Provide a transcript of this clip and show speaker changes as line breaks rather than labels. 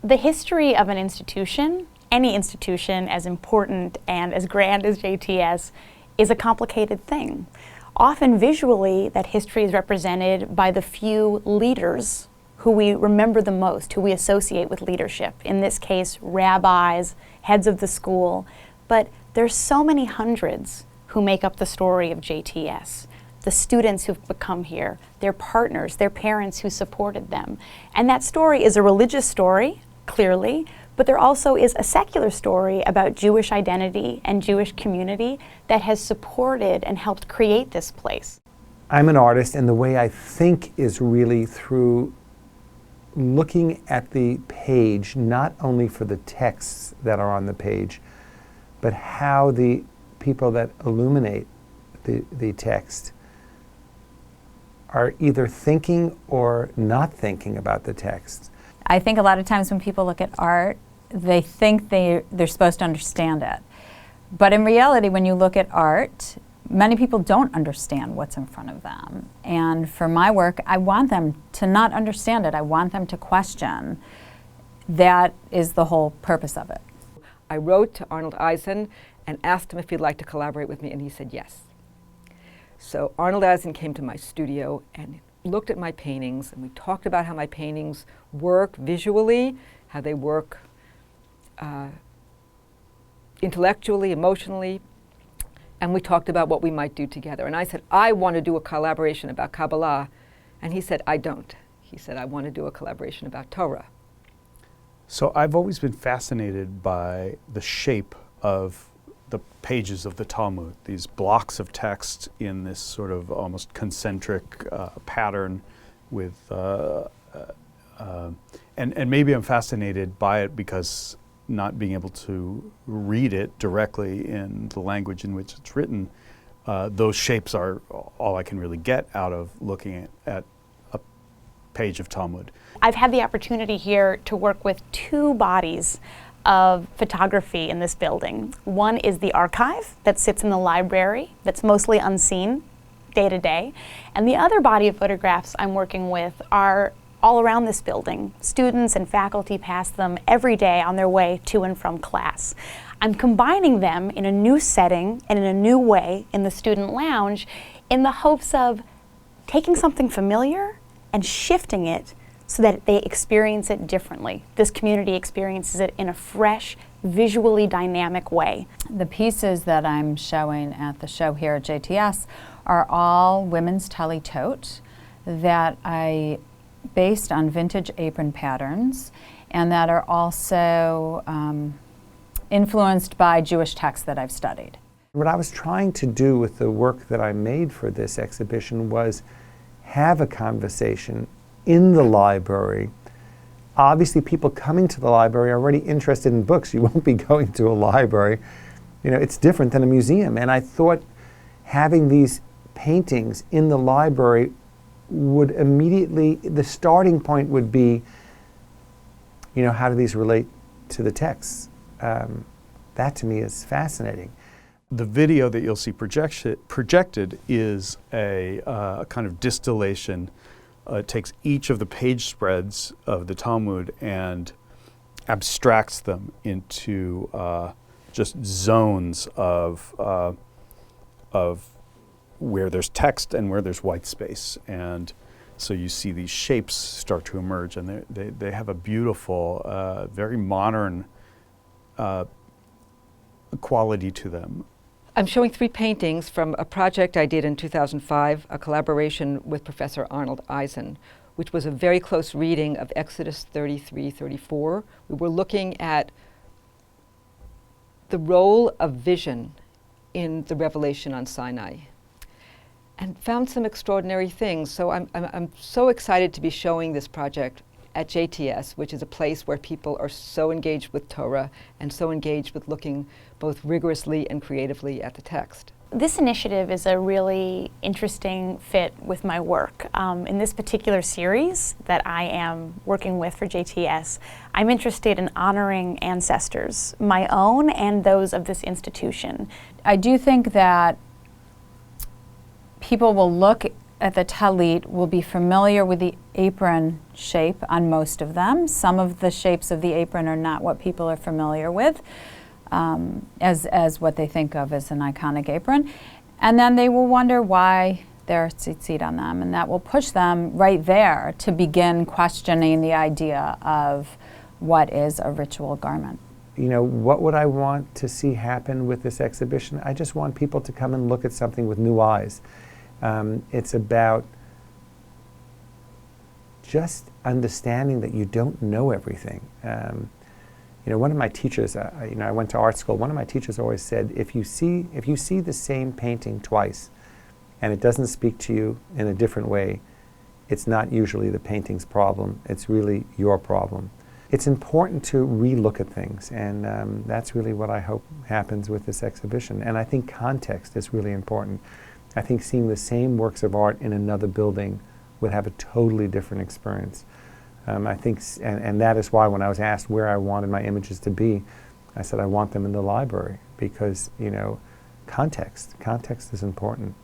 The history of an institution, any institution as important and as grand as JTS, is a complicated thing. Often visually, that history is represented by the few leaders who we remember the most, who we associate with leadership. In this case, rabbis, heads of the school. But there's so many hundreds who make up the story of JTS. The students who've become here, their partners, their parents who supported them. And that story is a religious story, clearly, but there also is a secular story about Jewish identity and Jewish community that has supported and helped create this place.
I'm an artist, and the way I think is really through looking at the page, not only for the texts that are on the page, but how the people that illuminate the text are either thinking or not thinking about the text.
I think a lot of times when people look at art, they think they're supposed to understand it. But in reality, when you look at art, many people don't understand what's in front of them. And for my work, I want them to not understand it. I want them to question. That is the whole purpose of it.
I wrote to Arnold Eisen and asked him if he'd like to collaborate with me, and he said yes. So Arnold Eisen came to my studio and looked at my paintings, and we talked about how my paintings work visually, how they work intellectually, emotionally, and we talked about what we might do together. And I said, I want to do a collaboration about Kabbalah, and he said, I don't. He said, I want to do a collaboration about Torah.
So I've always been fascinated by the shape of the pages of the Talmud, these blocks of text in this sort of almost concentric pattern with, and maybe I'm fascinated by it because not being able to read it directly in the language in which it's written, those shapes are all I can really get out of looking at a page of Talmud.
I've had the opportunity here to work with two bodies of photography in this building. One is the archive that sits in the library, that's mostly unseen day to day. And the other body of photographs I'm working with are all around this building. Students and faculty pass them every day on their way to and from class. I'm combining them in a new setting and in a new way in the student lounge in the hopes of taking something familiar and shifting it so that they experience it differently. This community experiences it in a fresh, visually dynamic way.
The pieces that I'm showing at the show here at JTS are all women's telly tote that I based on vintage apron patterns and that are also influenced by Jewish texts that I've studied.
What I was trying to do with the work that I made for this exhibition was have a conversation in the library. Obviously, people coming to the library are already interested in books. You won't be going to a library. You know, it's different than a museum. And I thought having these paintings in the library would immediately, the starting point would be, you know, how do these relate to the texts? That to me is fascinating.
The video that you'll see projected is a kind of distillation. It takes each of the page spreads of the Talmud and abstracts them into just zones of where there's text and where there's white space. And so you see these shapes start to emerge, and they have a beautiful, very modern quality to them.
I'm showing 3 paintings from a project I did in 2005, a collaboration with Professor Arnold Eisen, which was a very close reading of Exodus 33-34. We were looking at the role of vision in the revelation on Sinai and found some extraordinary things. So I'm so excited to be showing this project at JTS, which is a place where people are so engaged with Torah and so engaged with looking both rigorously and creatively at the text.
This initiative is a really interesting fit with my work. In this particular series that I am working with for JTS, I'm interested in honoring ancestors, my own and those of this institution.
I do think that people will look at the talit will be familiar with the apron shape on most of them. Some of the shapes of the apron are not what people are familiar with as what they think of as an iconic apron. And then they will wonder why there are tzitzit on them, and that will push them right there to begin questioning the idea of what is a ritual garment.
You know, what would I want to see happen with this exhibition? I just want people to come and look at something with new eyes. It's about just understanding that you don't know everything. You know, one of my teachers, I went to art school, one of my teachers always said, if you see the same painting twice and it doesn't speak to you in a different way, it's not usually the painting's problem, it's really your problem. It's important to re-look at things, and that's really what I hope happens with this exhibition. And I think context is really important. I think seeing the same works of art in another building would have a totally different experience. I think, and that is why when I was asked where I wanted my images to be, I said I want them in the library because, you know, context is important.